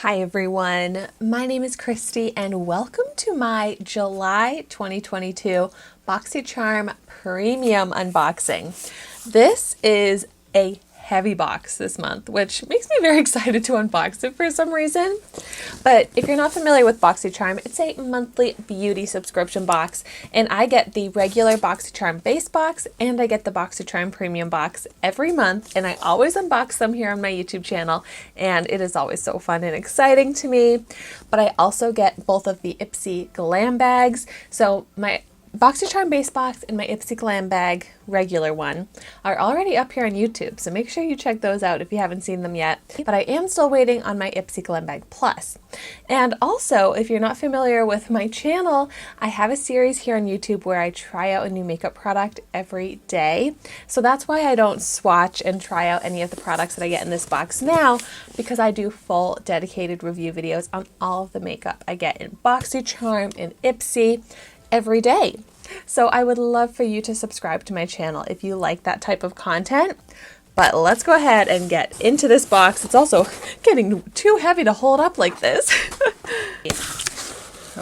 Hi everyone, my name is Christy and welcome to my July 2022 BOXYCHARM Premium unboxing. This is a heavy box this month, which makes me very excited to unbox it for some reason. But if you're not familiar with BOXYCHARM, it's a monthly beauty subscription box, and I get the regular BOXYCHARM base box and I get the BOXYCHARM Premium box every month, and I always unbox them here on my YouTube channel, and it is always so fun and exciting to me. But I also get both of the Ipsy Glam bags, so my BOXYCHARM base box and my Ipsy Glam bag, regular one, are already up here on YouTube, so make sure you check those out if you haven't seen them yet. But I am still waiting on my Ipsy Glam bag Plus. And also, if you're not familiar with my channel, I have a series here on YouTube where I try out a new makeup product every day. So that's why I don't swatch and try out any of the products that I get in this box now, because I do full dedicated review videos on all of the makeup I get in BOXYCHARM and Ipsy every day. So I would love for you to subscribe to my channel if you like that type of content. But let's go ahead and get into this box. It's also getting too heavy to hold up like this.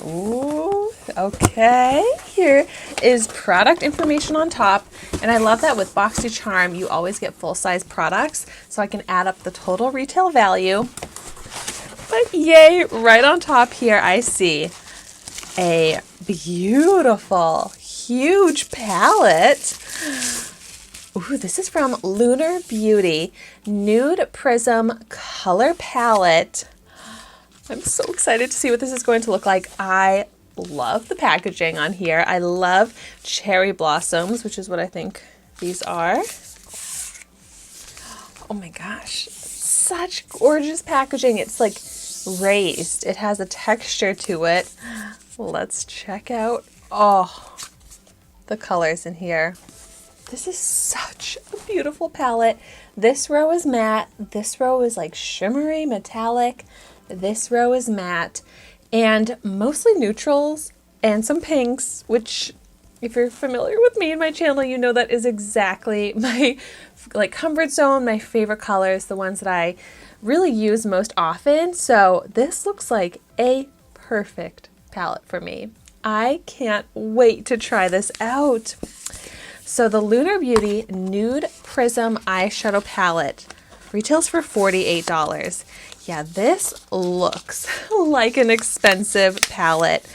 Ooh, okay, here is product information on top. And I love that with BOXYCHARM you always get full-size products, so I can add up the total retail value. But yay, right on top here I see a beautiful, huge palette. Ooh, this is from Lunar Beauty, Nude Prism Color Palette. I'm so excited to see what this is going to look like. I love the packaging on here. I love cherry blossoms, which is what I think these are. Oh my gosh, such gorgeous packaging. It's like raised. It has a texture to it. Let's check out, the colors in here. This is such a beautiful palette. This row is matte. This row is like shimmery metallic. This row is matte, and mostly neutrals and some pinks, which if you're familiar with me and my channel, you know that is exactly my comfort zone, my favorite colors, the ones that I really use most often. So this looks like a perfect palette for me. I can't wait to try this out. So the Lunar Beauty Nude Prism Eyeshadow Palette retails for $48. Yeah, this looks like an expensive palette,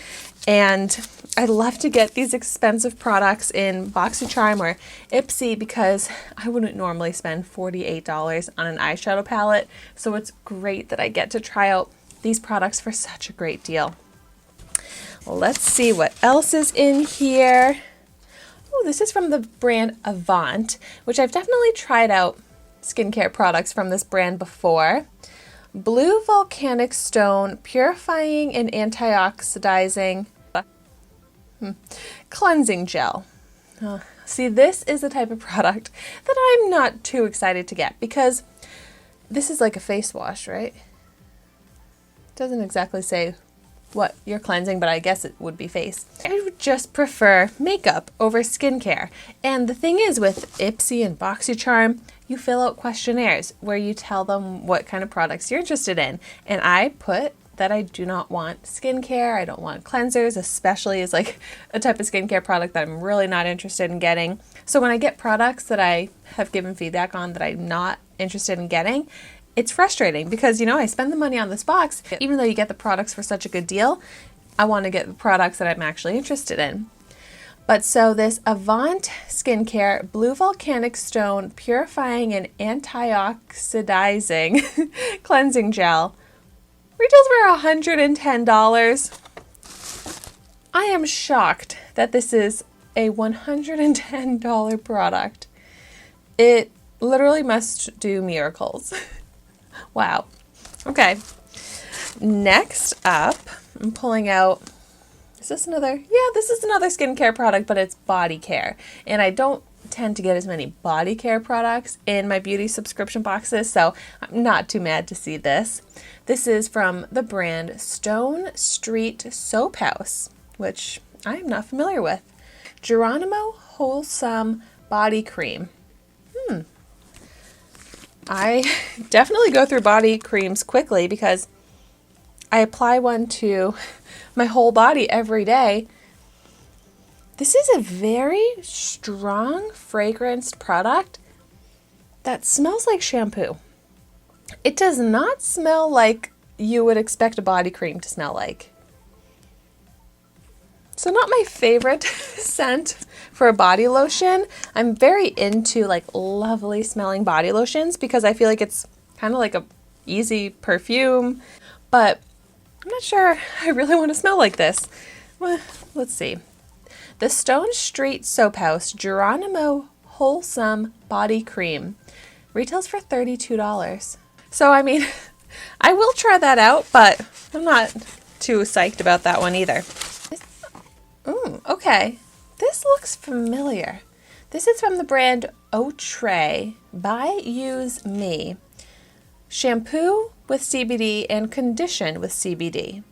and I love to get these expensive products in BOXYCHARM or Ipsy because I wouldn't normally spend $48 on an eyeshadow palette, so it's great that I get to try out these products for such a great deal. Well, let's see what else is in here. Oh, this is from the brand Avant, which I've definitely tried out skincare products from this brand before. Blue Volcanic Stone Purifying and Antioxidizing Cleansing Gel. See, this is the type of product that I'm not too excited to get because this is like a face wash, right? Doesn't exactly say what you're cleansing, but I guess it would be face. I would just prefer makeup over skincare. And the thing is, with Ipsy and BOXYCHARM, you fill out questionnaires where you tell them what kind of products you're interested in. And I put that I do not want skincare, I don't want cleansers, especially as like a type of skincare product that I'm really not interested in getting. So when I get products that I have given feedback on that I'm not interested in getting, it's frustrating because, you know, I spend the money on this box. Even though you get the products for such a good deal, I want to get the products that I'm actually interested in. But so this Avant Skincare Blue Volcanic Stone Purifying and Antioxidizing Cleansing Gel retails for $110. I am shocked that this is a $110 product. It literally must do miracles. Wow. Okay. Next up, I'm pulling out, is this another? Yeah, this is another skincare product, but it's body care. And I don't tend to get as many body care products in my beauty subscription boxes, so I'm not too mad to see this. This is from the brand Stone Street Soap House, which I am not familiar with. Geronimo Wholesome Body Cream. I definitely go through body creams quickly because I apply one to my whole body every day. This is a very strong fragranced product that smells like shampoo. It does not smell like you would expect a body cream to smell like. So not my favorite scent for a body lotion. I'm very into like lovely smelling body lotions because I feel like it's kind of like a easy perfume, but I'm not sure I really want to smell like this. Well, let's see. The Stone Street Soap House Geronimo Wholesome Body Cream retails for $32. So I mean, I will try that out, but I'm not too psyched about that one either. Okay, this looks familiar. This is from the brand Outre by Use Me. Shampoo with CBD and condition with CBD.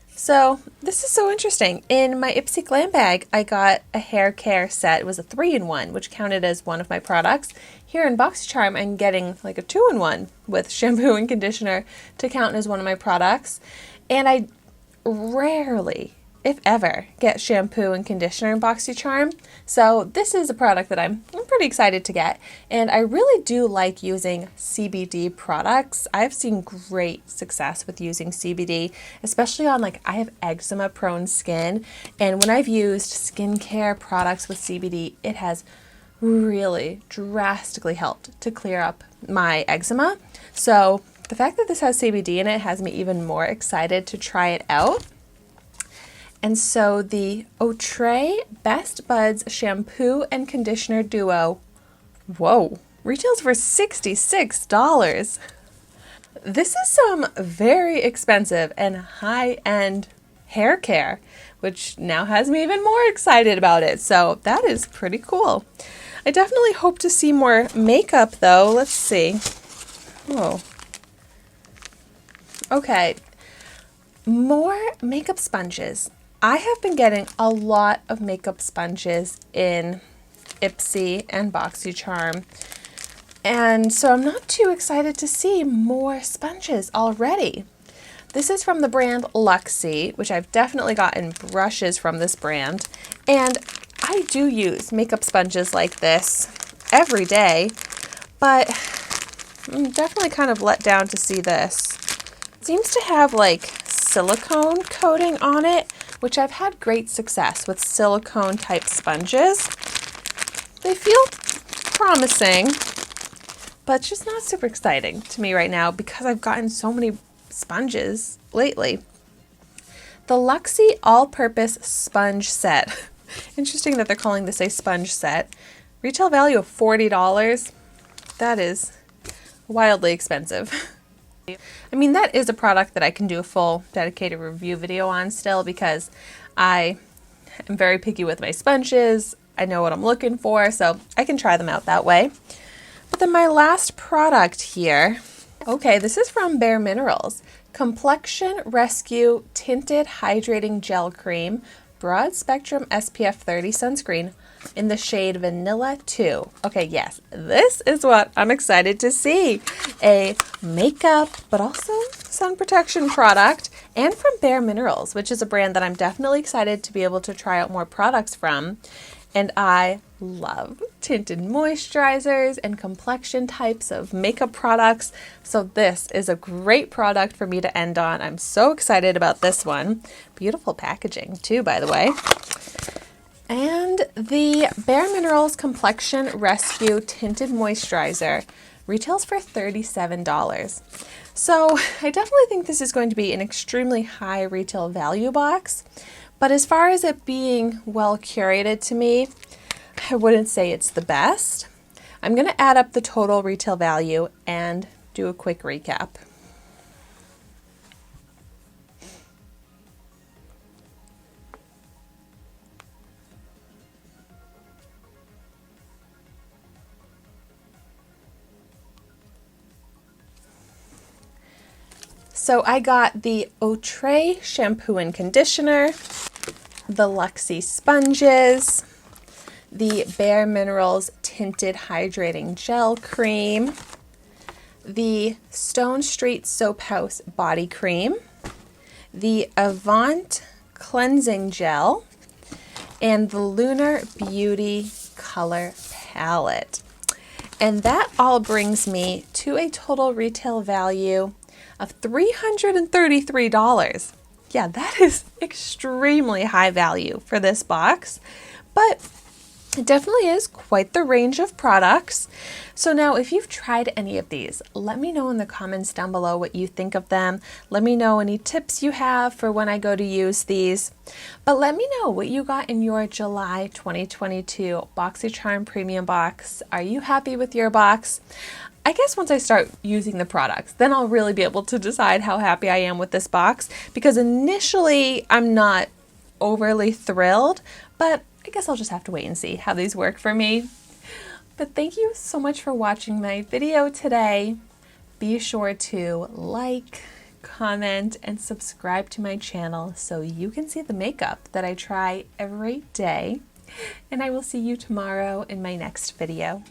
So this is so interesting. In my Ipsy Glam bag, I got a hair care set. It was a 3-in-1, which counted as one of my products. Here in BOXYCHARM, I'm getting like a 2-in-1 with shampoo and conditioner to count as one of my products. And I rarely, if ever, get shampoo and conditioner in BOXYCHARM. So this is a product that I'm pretty excited to get. And I really do like using CBD products. I've seen great success with using CBD, especially on like, I have eczema prone skin. And when I've used skincare products with CBD, it has really drastically helped to clear up my eczema. So the fact that this has CBD in it has me even more excited to try it out. And so the Outre Best Buds Shampoo and Conditioner Duo, whoa, retails for $66. This is some very expensive and high-end hair care, which now has me even more excited about it. So that is pretty cool. I definitely hope to see more makeup though. Let's see. Whoa. Okay. More makeup sponges. I have been getting a lot of makeup sponges in Ipsy and BOXYCHARM, and so I'm not too excited to see more sponges already. This is from the brand Luxy, which I've definitely gotten brushes from this brand, and I do use makeup sponges like this every day, but I'm definitely kind of let down to see this. It seems to have like silicone coating on it, which I've had great success with silicone type sponges. They feel promising, but just not super exciting to me right now because I've gotten so many sponges lately. The Luxy All-Purpose Sponge Set. Interesting that they're calling this a sponge set. Retail value of $40. That is wildly expensive. I mean, that is a product that I can do a full dedicated review video on still because I am very picky with my sponges. I know what I'm looking for, so I can try them out that way. But then my last product here, okay, this is from Bare Minerals. Complexion Rescue Tinted Hydrating Gel Cream, Broad Spectrum SPF 30 Sunscreen in the shade Vanilla 2. Okay, yes, this is what I'm excited to see. A makeup, but also sun protection product, and from Bare Minerals, which is a brand that I'm definitely excited to be able to try out more products from. And I love tinted moisturizers and complexion types of makeup products. So this is a great product for me to end on. I'm so excited about this one. Beautiful packaging too, by the way. And the Bare Minerals Complexion Rescue Tinted Moisturizer retails for $37. So I definitely think this is going to be an extremely high retail value box. But as far as it being well curated to me, I wouldn't say it's the best. I'm going to add up the total retail value and do a quick recap. So I got the Outre shampoo and conditioner, the Luxy sponges, the Bare Minerals Tinted Hydrating Gel Cream, the Stone Street Soap House Body Cream, the Avant Cleansing Gel, and the Lunar Beauty Color Palette. And that all brings me to a total retail value of $333. Yeah, that is extremely high value for this box, but it definitely is quite the range of products. So now if you've tried any of these, let me know in the comments down below what you think of them. Let me know any tips you have for when I go to use these. But let me know what you got in your July 2022 BOXYCHARM Premium box. Are you happy with your box? I guess once I start using the products, then I'll really be able to decide how happy I am with this box, because initially I'm not overly thrilled, but I guess I'll just have to wait and see how these work for me. But thank you so much for watching my video today. Be sure to like, comment, and subscribe to my channel so you can see the makeup that I try every day. And I will see you tomorrow in my next video.